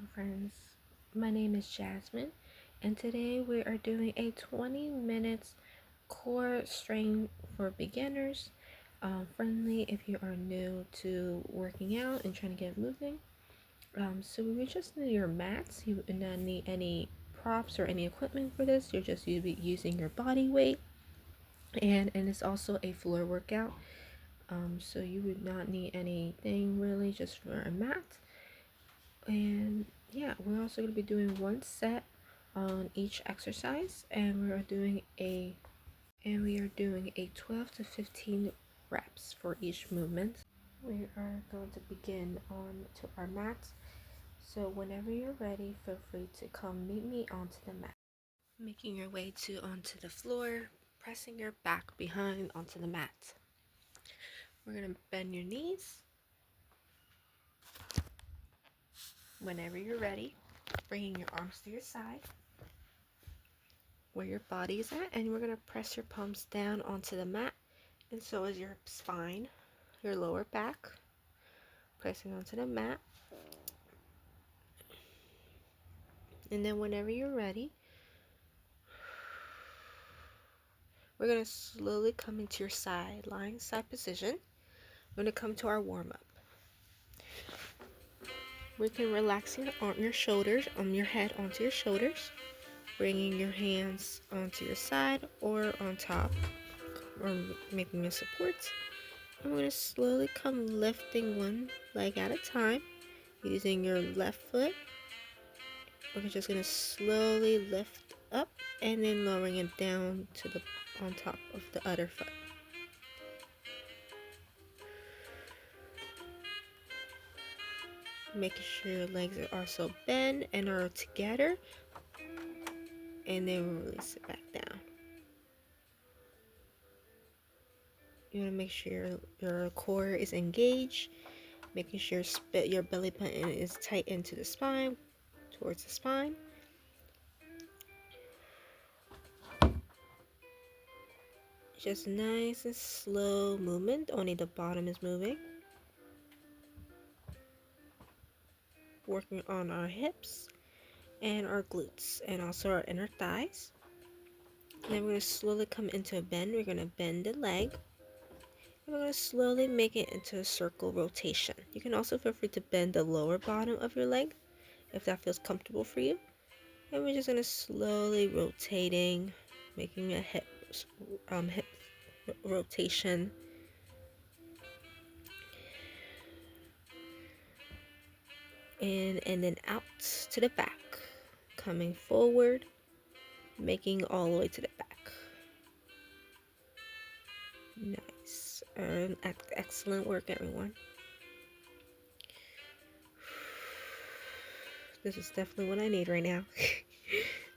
friends. My name is Jasmine, and today we are doing a 20 minutes core strength for beginners, friendly if you are new to working out and trying to get moving. So we just need your mats. You would not need any props or any equipment for this. You're just using your body weight, and it's also a floor workout. So you would not need anything really, just for a mat. And yeah, we're also going to be doing one set on each exercise, and we are doing a 12 to 15 reps for each movement. We are going to begin on to our mats. So whenever you're ready, feel free to come meet me onto the mat. Making your way onto the floor, pressing your back behind onto the mat. We're going to bend your knees. Whenever you're ready, bringing your arms to your side, where your body is at, and we're going to press your palms down onto the mat, and so is your spine, your lower back, pressing onto the mat. And then whenever you're ready, we're going to slowly come into your lying side position. We're going to come to our warm-up. We can relax your shoulders, your head onto your shoulders, bringing your hands onto your side or on top, or making a support. And we're going to slowly come lifting one leg at a time, using your left foot. We're just going to slowly lift up and then lowering it down to on top of the other foot. Making sure your legs are also bent and are together, and then release it back down. You want to make sure your core is engaged, making sure your belly button is tight into the spine, towards the spine. Just nice and slow movement, only the bottom is moving. Working on our hips and our glutes and also our inner thighs. And then we're going to slowly come into a bend. We're going to bend the leg. And we're going to slowly make it into a circle rotation. You can also feel free to bend the lower bottom of your leg if that feels comfortable for you. And we're just going to slowly rotating, making a hip rotation. In and then out to the back, coming forward, making all the way to the back. Nice. Excellent work, everyone. This is definitely what I need right now.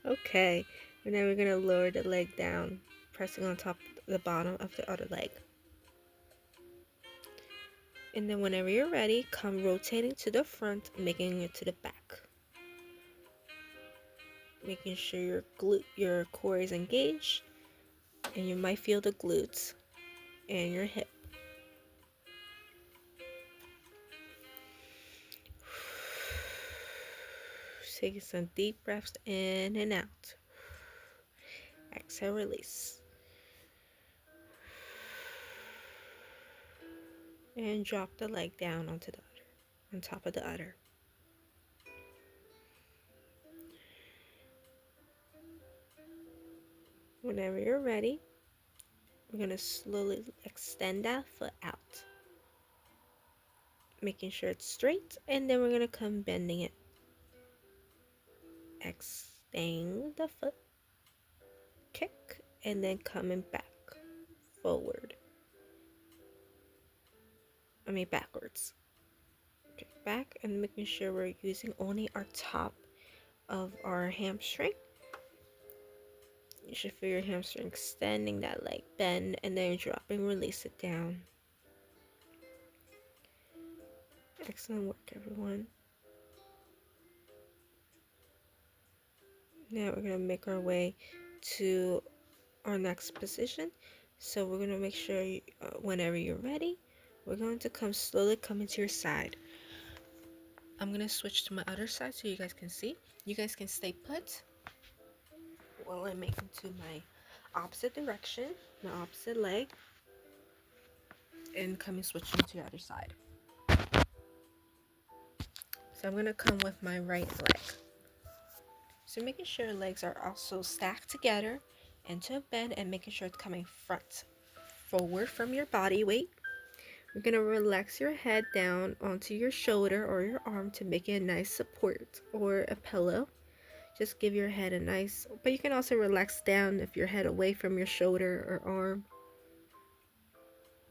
Okay, and now we're going to lower the leg down, pressing on top of the bottom of the other leg. And then whenever you're ready, come rotating to the front, making it to the back. Making sure your core is engaged, and you might feel the glutes and your hip. Taking some deep breaths in and out. Exhale, release. And drop the leg down onto the udder, on top of the udder. Whenever you're ready, we're going to slowly extend that foot out, making sure it's straight, and then we're going to come bending it. Extend the foot, kick, and then coming back forward. Backwards. Okay, back, and making sure we're using only our top of our hamstring. You should feel your hamstring extending that leg, bend, and then dropping, release it down. Excellent work, everyone. Now we're going to make our way to our next position. So we're going to make sure whenever you're ready, we're going to slowly come into your side. I'm gonna switch to my other side so you guys can see. You guys can stay put while I'm making to my opposite direction, my opposite leg, and coming switching to the other side. So I'm gonna come with my right leg. So making sure legs are also stacked together into a bend and making sure it's coming front forward from your body weight. You're gonna relax your head down onto your shoulder or your arm to make it a nice support or a pillow. Just give your head a nice, but you can also relax down if your head away from your shoulder or arm.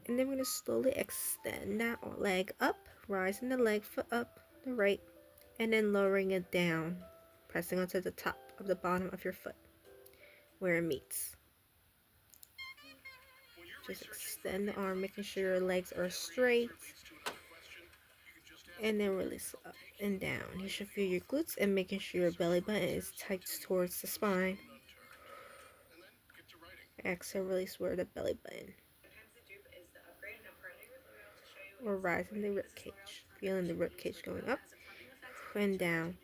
And then we're gonna slowly extend that leg up, rising the leg foot up, the right, and then lowering it down, pressing onto the top of the bottom of your foot where it meets. Just extend the arm, making sure your legs are straight, and then release up and down. You should feel your glutes and making sure your belly button is tight towards the spine. Exhale, release where the belly button. Or rising the rib cage, feeling the rib cage going up and down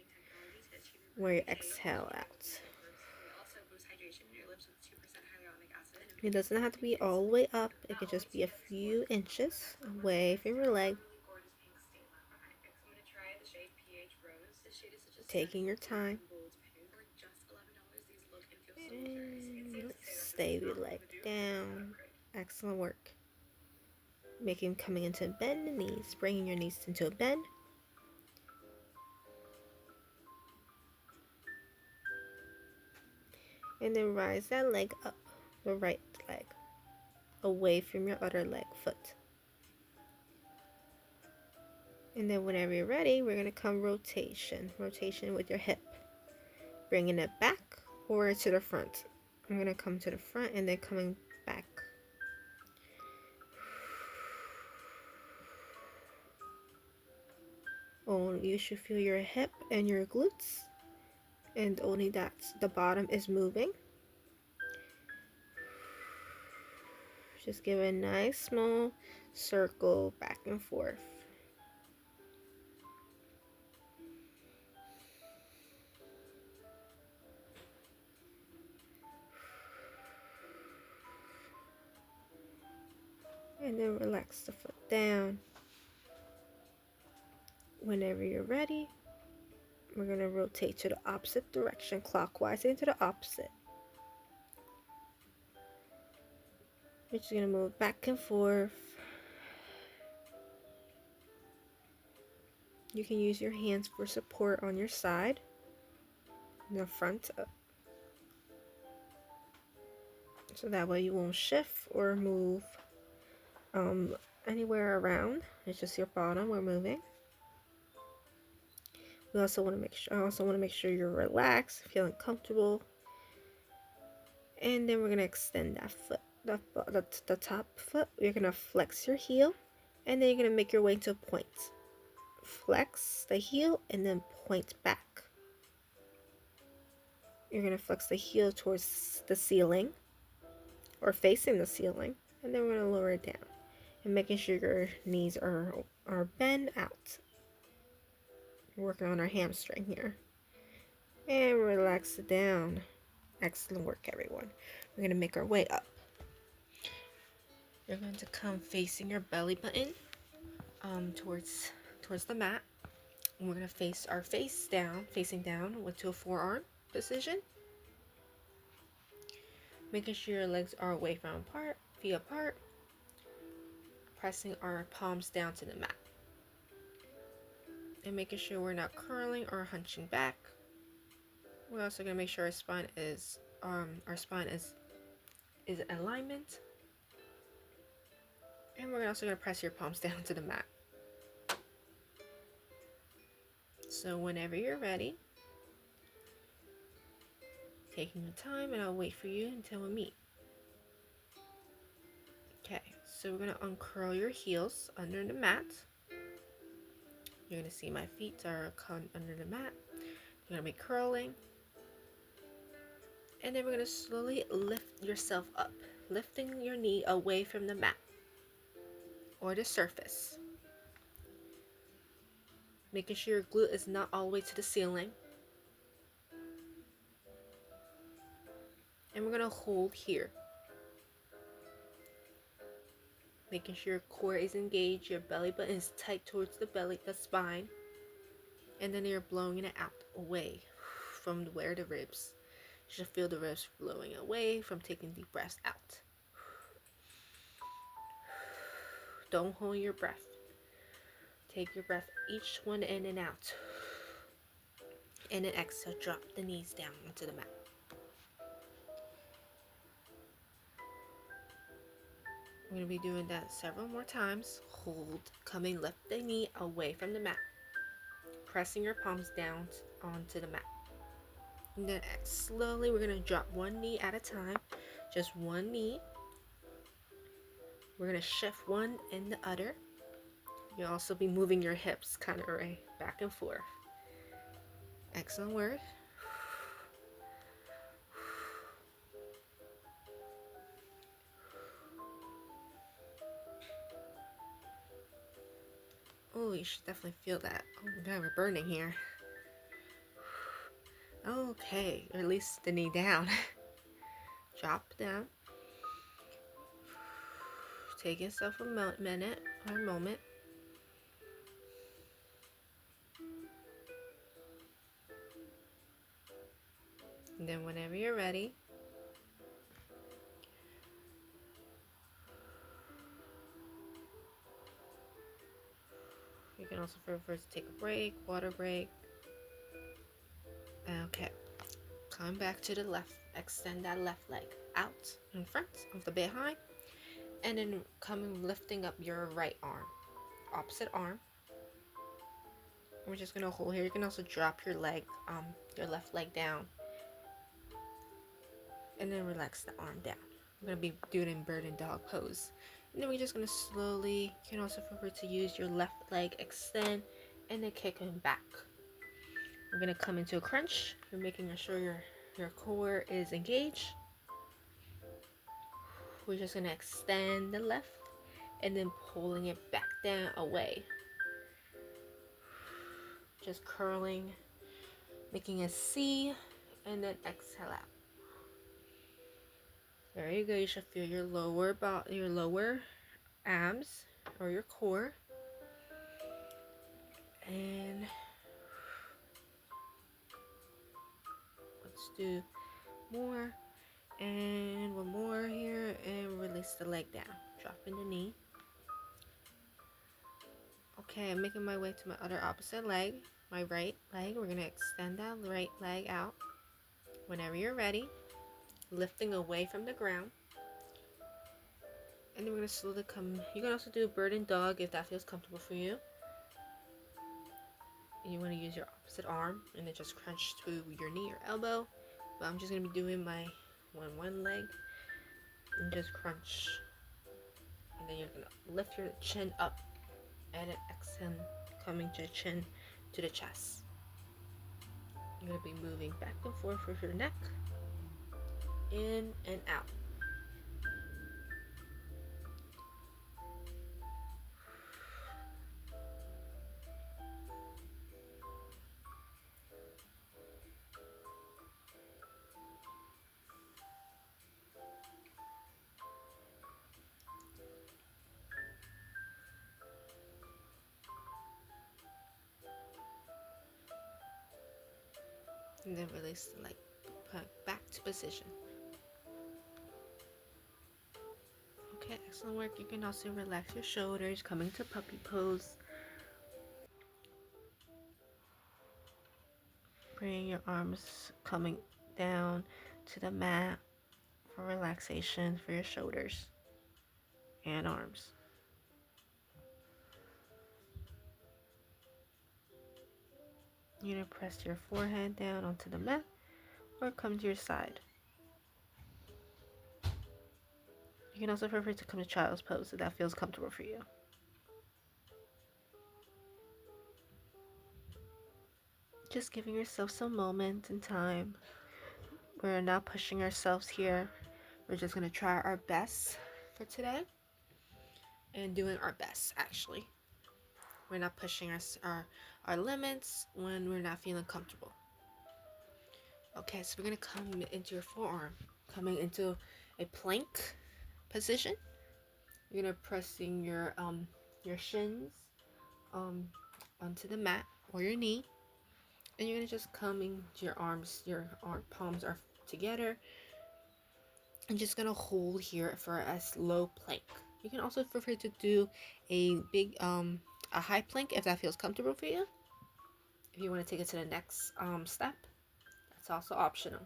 where you exhale out. It doesn't have to be all the way up, it could just be a few inches away from your leg. Taking your time. And stay your leg down. Excellent work. Coming into a bend the knees, bringing your knees into a bend. And then rise that leg up, the right leg, away from your other leg, foot. And then whenever you're ready, we're going to come rotation with your hip. Bringing it back or to the front. I'm going to come to the front and then coming back. Only you should feel your hip and your glutes. And only that's the bottom is moving. Just give a nice small circle back and forth. And then relax the foot down. Whenever you're ready, we're going to rotate to the opposite direction, clockwise into the opposite. We're just going to move back and forth. You can use your hands for support on your side, in the front, so that way you won't shift or move anywhere around. It's just your bottom we're moving. I also want to make sure you're relaxed, feeling comfortable. And then we're gonna extend that foot, the top foot. You're gonna flex your heel, and then you're gonna make your way into a point. Flex the heel and then point back. You're gonna flex the heel towards the ceiling or facing the ceiling, and then we're gonna lower it down and making sure your knees are bent out. We're working on our hamstring here, and relax it down. Excellent work, everyone. We're gonna make our way up. You're going to come facing your belly button towards the mat. And we're going to face our face down, facing down to a forearm position. Making sure your legs are away from apart, feet apart. Pressing our palms down to the mat. And making sure we're not curling or hunching back. We're also going to make sure our spine is in alignment. And we're also going to press your palms down to the mat. So whenever you're ready, taking the time, and I'll wait for you until we meet. Okay, so we're going to uncurl your heels under the mat. You're going to see my feet are under the mat. You're going to be curling. And then we're going to slowly lift yourself up, lifting your knee away from the mat or the surface. Making sure your glute is not all the way to the ceiling. And we're going to hold here. Making sure your core is engaged, your belly button is tight towards the spine. And then you're blowing it out away from where the ribs. You should feel the ribs blowing away from taking deep breaths out. Don't hold your breath. Take your breath each one in and out. And then exhale, drop the knees down onto the mat. We're going to be doing that several more times. Hold, coming, lift the knee away from the mat. Pressing your palms down onto the mat. And then slowly we're going to drop one knee at a time. Just one knee. We're going to shift one and the other. You'll also be moving your hips kind of right back and forth. Excellent work. Oh, you should definitely feel that. Oh my god, we're burning here. Okay, release the knee down. Drop down. Take yourself a minute or a moment. And then whenever you're ready, you can also feel free to take a break, water break. Okay, come back to the left. Extend that left leg out in front of the behind. And then coming, lifting up your right arm, opposite arm. We're just gonna hold here. You can also drop your leg, your left leg down, and then relax the arm down. We're gonna be doing bird and dog pose, and then we're just gonna slowly. You can also feel free to use your left leg, extend, and then kick him back. We're gonna come into a crunch. You're making sure your core is engaged. We're just gonna extend the left, and then pulling it back down away. Just curling, making a C, and then exhale out. There you go. You should feel your lower abs or your core. And let's do more. And one more here, and release the leg down. Dropping the knee. Okay, I'm making my way to my other opposite leg, my right leg. We're gonna extend that right leg out. Whenever you're ready, lifting away from the ground. And then we're gonna slowly come. You can also do bird and dog if that feels comfortable for you. And you want to use your opposite arm and then just crunch to your knee or elbow. But I'm just gonna be doing my one leg and just crunch. And then you're gonna lift your chin up and then exhale, coming to chin to the chest. You're gonna be moving back and forth with your neck, in and out. And then release the leg back to position. Okay, excellent work. You can also relax your shoulders, coming to puppy pose. Bring your arms coming down to the mat for relaxation for your shoulders and arms. You can press your forehead down onto the mat or come to your side. You can also feel free to come to child's pose if that feels comfortable for you. Just giving yourself some moment and time. We're not pushing ourselves here. We're just going to try our best for today and doing our best, actually. We're not pushing our limits when we're not feeling comfortable. Okay, so we're gonna come into your forearm, coming into a plank position. You're gonna pressing your shins onto the mat or your knee, and you're gonna just coming to your arms. Your arm palms are together. I'm just gonna hold here for a slow plank. You can also feel free to do a big a high plank if that feels comfortable for you. If you want to take it to the next step, that's also optional.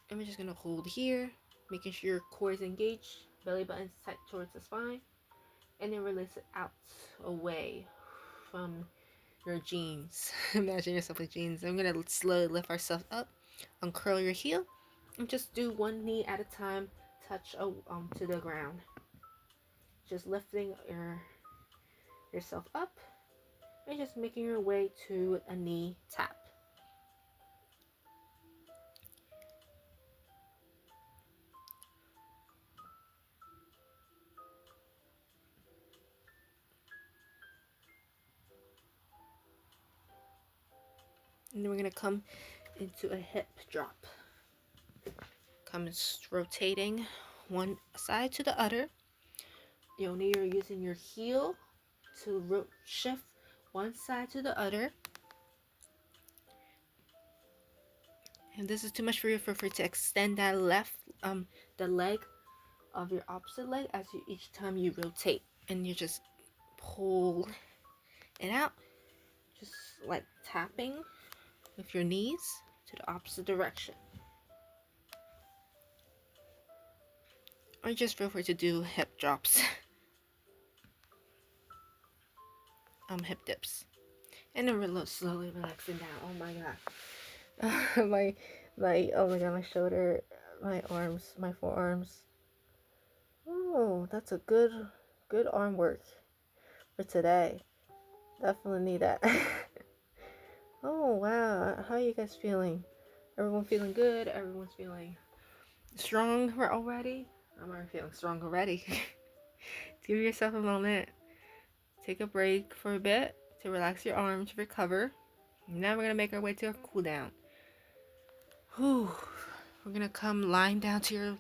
And we're just gonna hold here, making sure your core is engaged, belly button's tight towards the spine, and then release it out away from your jeans. Imagine yourself with jeans. I'm gonna slowly lift ourselves up, uncurl your heel, and just do one knee at a time, touch to the ground. Just lifting yourself up and just making your way to a knee tap. And then we're gonna come into a hip drop. Come rotating one side to the other. You're using your heel to shift one side to the other. And this is too much for you. Feel free to extend that the leg of your opposite leg as each time you rotate, and you just pull it out, just like tapping with your knees to the opposite direction. Or just feel free to do hip drops, hip dips, and then slowly relaxing down. Oh my god, oh my god, my shoulder, my arms, my forearms. Oh, that's a good arm work for today. Definitely need that. Oh wow, how are you guys feeling? Everyone feeling good? Everyone's feeling strong already? I'm already feeling strong already. Give yourself a moment. Take a break for a bit to relax your arms, recover. Now we're gonna make our way to a cool down. Whew. We're gonna come lying down to your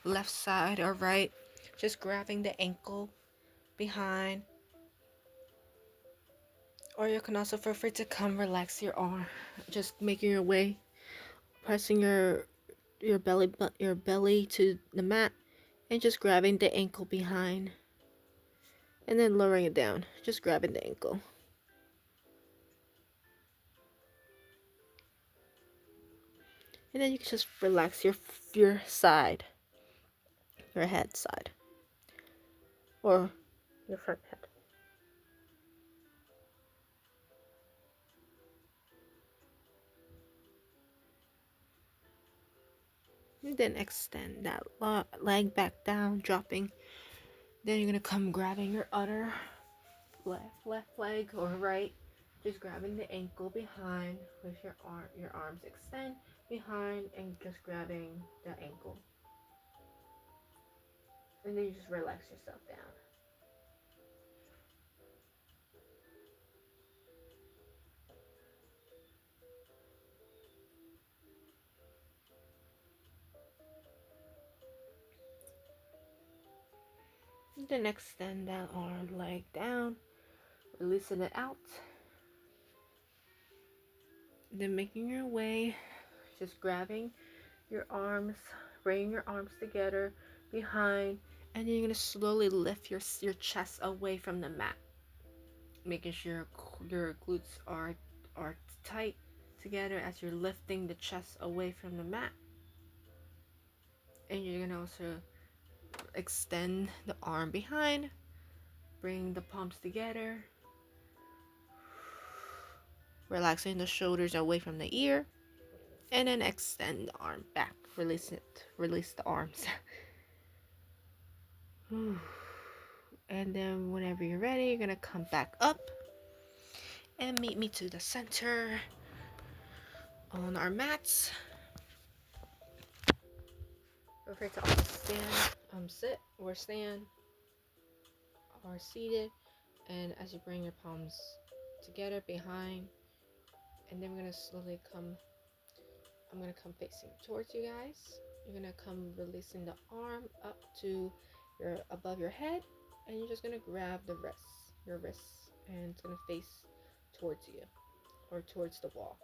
left side or right, just grabbing the ankle behind. Or you can also feel free to come relax your arm, just making your way, pressing your belly to the mat, and just grabbing the ankle behind, and then lowering it down, just grabbing the ankle. And then you can just relax your side, your head side, or your front head. And then extend that leg back down, dropping. Then you're gonna come grabbing your other left leg or right, just grabbing the ankle behind with your arms extend behind and just grabbing the ankle. And then you just relax yourself down. And then extend that arm leg down, releasing it out. Then making your way, just grabbing your arms, bringing your arms together behind, and then you're gonna slowly lift your chest away from the mat, making sure your glutes are tight together as you're lifting the chest away from the mat. And you're gonna also extend the arm behind, bring the palms together, relaxing the shoulders away from the ear, and then extend the arm back. Release the arms. And then whenever you're ready, you're gonna come back up and meet me to the center on our mats. Feel free to also stand, sit or stand or seated And as you bring your palms together behind, and then we're gonna slowly come, I'm gonna come facing towards you guys. You're gonna come releasing the arm up to your above your head, and you're just gonna grab the wrists, your wrists, and it's gonna face towards you or towards the wall.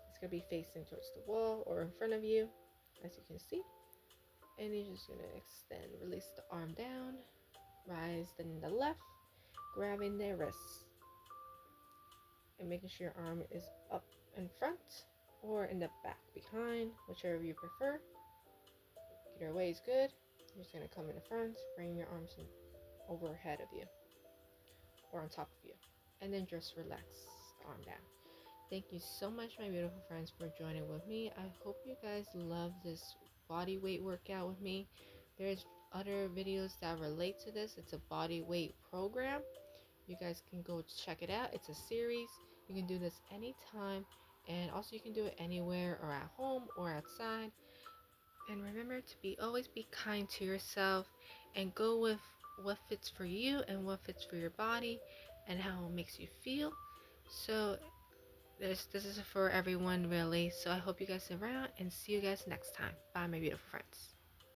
It's gonna be facing towards the wall or in front of you, as you can see. And you're just gonna extend, release the arm down, rise then the left, grabbing the wrists, and making sure your arm is up in front or in the back behind, whichever you prefer. Either way is good. You're just gonna come in the front, bring your arms in overhead of you or on top of you, and then just relax the arm down. Thank you so much, my beautiful friends, for joining with me. I hope you guys love this body weight workout with me. There's other videos that relate to this. It's a body weight program. You guys can go check it out. It's a series. You can do this anytime, and also you can do it anywhere or at home or outside. And remember to always be kind to yourself and go with what fits for you and what fits for your body and how it makes you feel. So this is for everyone really. So I hope you guys stick around and see you guys next time. Bye, my beautiful friends.